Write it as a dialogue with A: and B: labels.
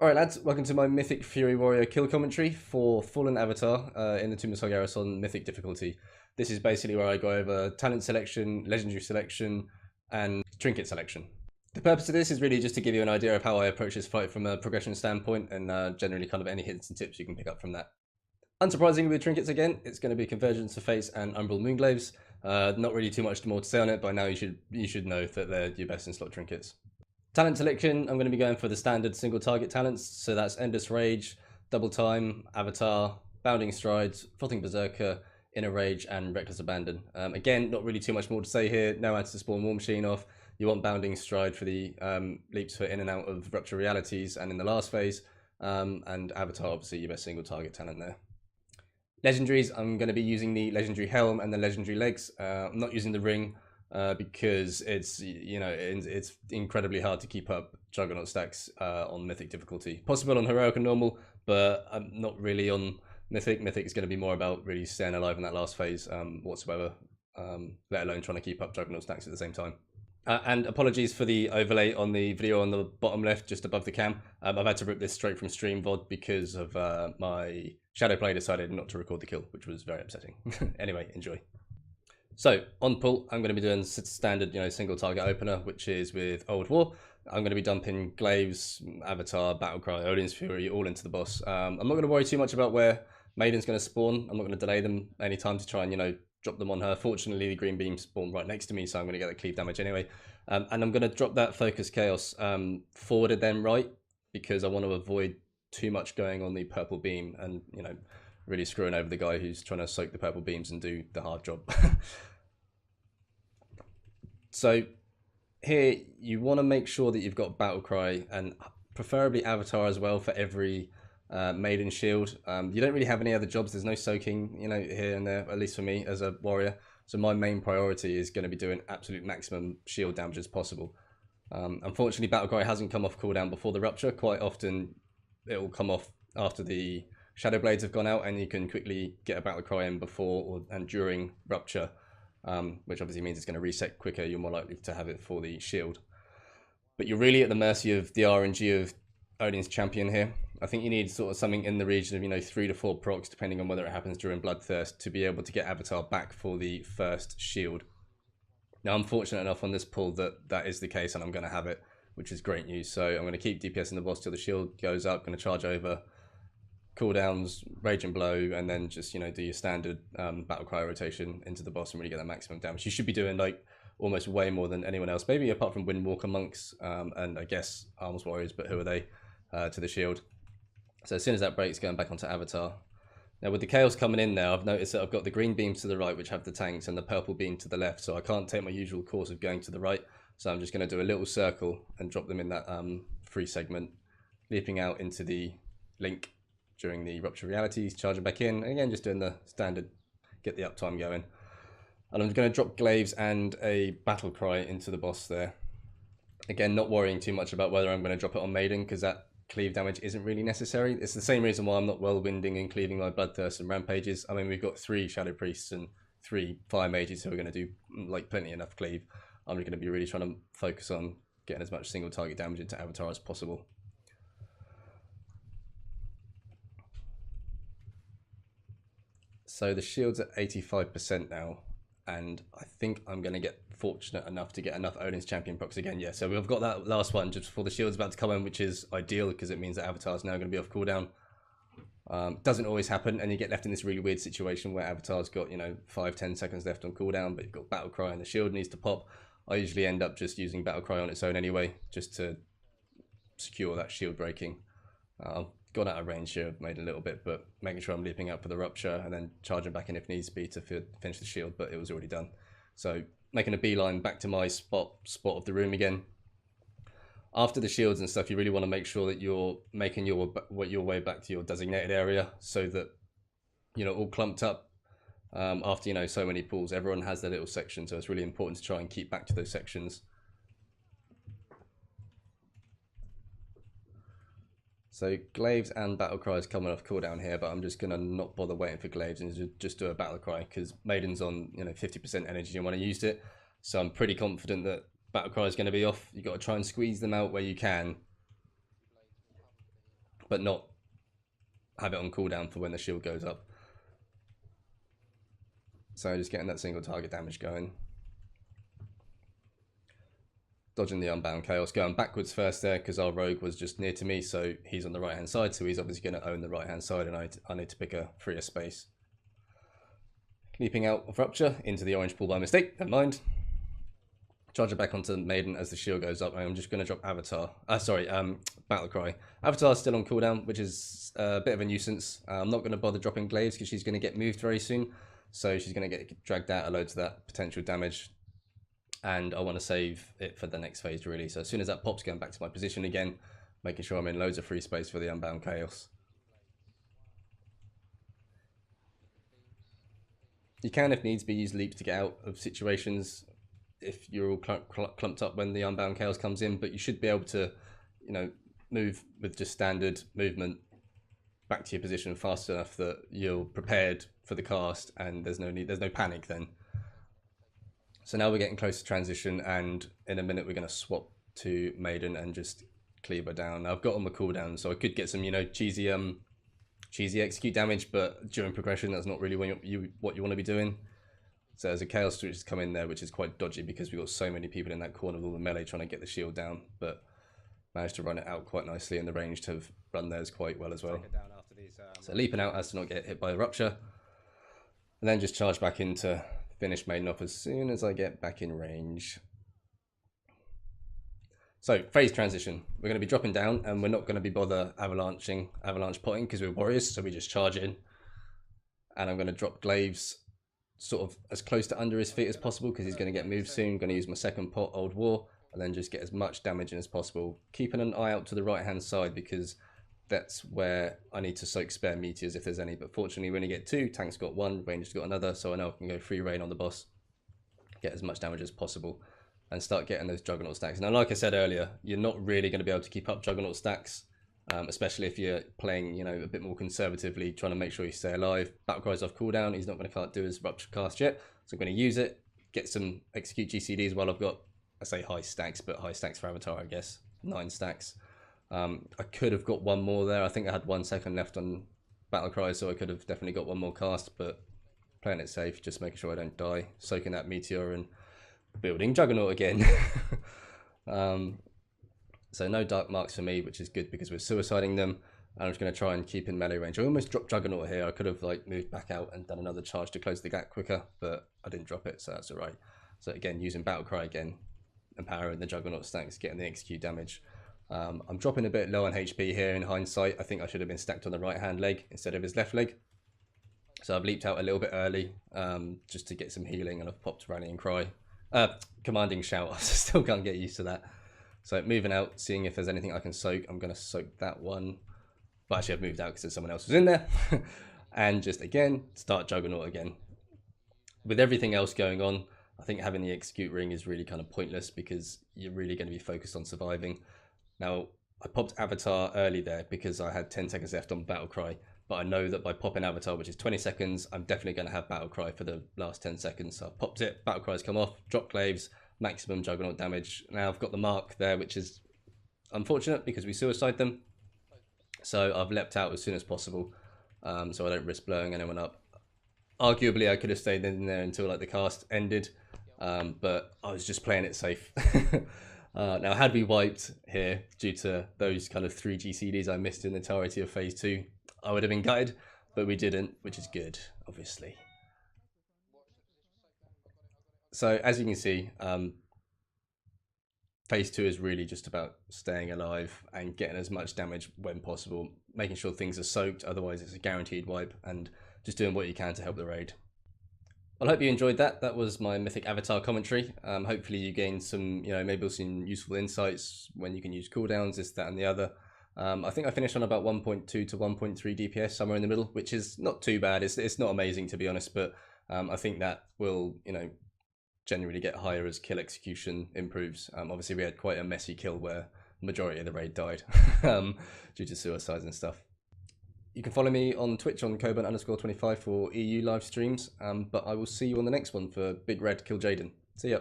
A: Alright lads, welcome to my Mythic Fury Warrior kill commentary for Fallen Avatar in the Tomb of Sargeras on Mythic difficulty. This is basically where I go over talent selection, legendary selection, and trinket selection. The purpose of this is really just to give you an idea of how I approach this fight from a progression standpoint and generally kind of any hints and tips you can pick up from that. Unsurprisingly with trinkets again, it's going to be Convergence of Fates and Umbral Moonglaves. Not really too much more to say on it, but now you should know that they're your best in slot trinkets. Talent selection, I'm going to be going for the standard single target talents, so that's Endless Rage, Double Time, Avatar, Bounding Strides, Frothing Berserker, Inner Rage, and Reckless Abandon. Again, not really too much more to say here. No ads to spawn War Machine off. You want Bounding Stride for the leaps for in and out of Rupture Realities and in the last phase, and Avatar, obviously your best single target talent there. Legendaries, I'm going to be using the Legendary Helm and the Legendary Legs. I'm not using the Ring, because it's it's incredibly hard to keep up Juggernaut stacks on Mythic difficulty. Possible on Heroic and Normal, but not really on Mythic. Mythic is going to be more about really staying alive in that last phase whatsoever, let alone trying to keep up Juggernaut stacks at the same time. And apologies for the overlay on the video on the bottom left, just above the cam. I've had to rip this straight from Stream VOD because of my Shadowplay decided not to record the kill, which was very upsetting. Anyway, enjoy. So on pull, I'm going to be doing standard, single target opener, which is with Old War. I'm going to be dumping Glaives, Avatar, Battlecry, Odin's Fury, all into the boss. I'm not going to worry too much about where Maiden's going to spawn. I'm not going to delay them any time to try and, drop them on her. Fortunately, the green beam spawned right next to me, so I'm going to get the cleave damage anyway. And I'm going to drop that Focus Chaos forward and then right, because I want to avoid too much going on the purple beam and, really screwing over the guy who's trying to soak the purple beams and do the hard job. So here you want to make sure that you've got Battlecry and preferably Avatar as well for every Maiden shield. You don't really have any other jobs. There's no soaking, here and there, at least for me as a warrior. So my main priority is going to be doing absolute maximum shield damage as possible. Unfortunately, Battlecry hasn't come off cooldown before the Rupture. Quite often it will come off after the Shadow Blades have gone out, and you can quickly get a Battlecry in before and during Rupture. Which obviously means it's going to reset quicker. You're more likely to have it for the shield. But you're really at the mercy of the RNG of Odin's champion here. I think you need sort of something in the region of 3 to 4 procs, depending on whether it happens during Bloodthirst, to be able to get Avatar back for the first shield. Now I'm fortunate enough on this pull that that is the case, and I'm going to have it, which is great news. So I'm going to keep DPS in the boss till the shield goes up. Going to charge over, cooldowns, Rage and Blow, and then just do your standard Battlecry rotation into the boss and really get that maximum damage. You should be doing almost way more than anyone else, maybe apart from Windwalker monks and I guess Arms Warriors, but who are they to the shield? So as soon as that breaks, going back onto Avatar. Now with the Chaos coming in there, I've noticed that I've got the green beams to the right, which have the tanks, and the purple beam to the left, so I can't take my usual course of going to the right, so I'm just going to do a little circle and drop them in that free segment, leaping out into the link during the Rupture Realities, charging back in, and again just doing the standard, get the uptime going. And I'm going to drop Glaives and a Battlecry into the boss there. Again, not worrying too much about whether I'm going to drop it on Maiden, because that cleave damage isn't really necessary. It's the same reason why I'm not whirlwinding and cleaving my Bloodthirst and Rampages. I mean, we've got 3 Shadow Priests and 3 Fire Mages who are going to do plenty enough cleave. I'm going to be really trying to focus on getting as much single target damage into Avatar as possible. So the shield's at 85% now, and I think I'm going to get fortunate enough to get enough Odin's Champion procs again. Yeah, so we've got that last one just before the shield's about to come in, which is ideal because it means that Avatar's now going to be off cooldown. Doesn't always happen, and you get left in this really weird situation where Avatar's got 5-10 seconds left on cooldown, but you've got Battlecry and the shield needs to pop. I usually end up just using Battlecry on its own anyway, just to secure that shield breaking. Gone out of range here, made a little bit, but making sure I'm leaping out for the Rupture and then charging back in if needs be to finish the shield, but it was already done. So making a beeline back to my spot of the room again. After the shields and stuff, you really want to make sure that you're making your way back to your designated area, so that all clumped up after so many pulls. Everyone has their little section, so it's really important to try and keep back to those sections. So Glaives and Battlecry is coming off cooldown here, but I'm just going to not bother waiting for Glaives and just do a Battlecry, because Maiden's on 50% energy when I used it. So I'm pretty confident that Battlecry is going to be off. You've got to try and squeeze them out where you can. but not have it on cooldown for when the shield goes up. So just getting that single target damage going. Dodging the Unbound Chaos, going backwards first there because our rogue was just near to me, so he's on the right hand side, so he's obviously going to own the right hand side, and I need to pick a freer space. Leaping out of Rupture into the orange pool by mistake, never mind. Charge it back onto Maiden as the shield goes up, and I'm just going to drop Avatar. Battle Cry. Avatar's still on cooldown, which is a bit of a nuisance. I'm not going to bother dropping Glaives because she's going to get moved very soon, so she's going to get dragged out a load to that potential damage. And I want to save it for the next phase, really. So as soon as that pops, going back to my position again, making sure I'm in loads of free space for the Unbound Chaos. You can, if needs be, use leaps to get out of situations if you're all clumped up when the Unbound Chaos comes in, but you should be able to, you know, move with just standard movement back to your position fast enough that you're prepared for the cast and there's no panic then. So now we're getting close to transition, and in a minute we're going to swap to Maiden and just cleave her down. Now I've got on the cooldown, so I could get some, you know, cheesy execute damage, but during progression that's not really what you want to be doing. So there's a Chaos Switch has come in there, which is quite dodgy because we've got so many people in that corner with all the melee trying to get the shield down, but managed to run it out quite nicely, and the range to have run theirs quite well as well. So leaping out as to not get hit by the Rupture, and then just charge back into finish Maiden off as soon as I get back in range. So phase transition, we're going to be dropping down, and we're not going to be bother avalanche potting because we're warriors, so we just charge in. And I'm going to drop Glaives sort of as close to under his feet as possible because he's going to get moved soon. I'm going to use my second pot, Old War, and then just get as much damage in as possible. Keeping an eye out to the right hand side because that's where I need to soak spare meteors if there's any, but fortunately we only get 2, Tank's got 1, Ranger's got another, so I know I can go free reign on the boss, get as much damage as possible, and start getting those Juggernaut stacks. Now, like I said earlier, you're not really going to be able to keep up Juggernaut stacks, especially if you're playing, you know, a bit more conservatively, trying to make sure you stay alive. Battlecry's off cooldown, he's not going to do his Rupture cast yet, so I'm going to use it, get some execute GCDs while I've got, I say high stacks, but high stacks for Avatar, I guess, 9 stacks. I could have got one more there. I think I had 1 second left on Battlecry, so I could have definitely got one more cast, but playing it safe, just making sure I don't die, soaking that meteor and building Juggernaut again. So no dark marks for me, which is good because we're suiciding them. And I'm just going to try and keep in melee range. I almost dropped Juggernaut here. I could have like moved back out and done another charge to close the gap quicker, but I didn't drop it, so that's all right. So again, using Battlecry again, empowering the Juggernaut stacks, getting the execute damage. I'm dropping a bit low on HP here in hindsight. I think I should have been stacked on the right hand leg instead of his left leg. So I've leaped out a little bit early just to get some healing, and I've popped Rallying Cry. Commanding Shout, I still can't get used to that. So moving out, seeing if there's anything I can soak. I'm going to soak that one. But actually I've moved out because someone else was in there. And just again, start Juggernaut again. With everything else going on, I think having the execute ring is really kind of pointless because you're really going to be focused on surviving. Now, I popped Avatar early there because I had 10 seconds left on Battlecry, but I know that by popping Avatar, which is 20 seconds, I'm definitely going to have Battlecry for the last 10 seconds. So I popped it, Battlecry's come off, drop Glaives, maximum Juggernaut damage. Now I've got the mark there, which is unfortunate because we suicide them. So I've leapt out as soon as possible, so I don't risk blowing anyone up. Arguably, I could have stayed in there until like the cast ended, but I was just playing it safe. Now, had we wiped here due to those kind of 3 GCDs I missed in the entirety of phase 2, I would have been gutted, but we didn't, which is good, obviously. So as you can see, phase 2 is really just about staying alive and getting as much damage when possible, making sure things are soaked, otherwise it's a guaranteed wipe, and just doing what you can to help the raid. Well, I hope you enjoyed that. That was my Mythic Avatar commentary. Hopefully you gained some, maybe some useful insights when you can use cooldowns, this, that, and the other. I think I finished on about 1.2 to 1.3 DPS, somewhere in the middle, which is not too bad. It's not amazing, to be honest, but I think that will, generally get higher as kill execution improves. Obviously, we had quite a messy kill where the majority of the raid died due to suicides and stuff. You can follow me on Twitch on Coburn_25 for EU live streams, but I will see you on the next one for Big Red Kill Jaden. See ya.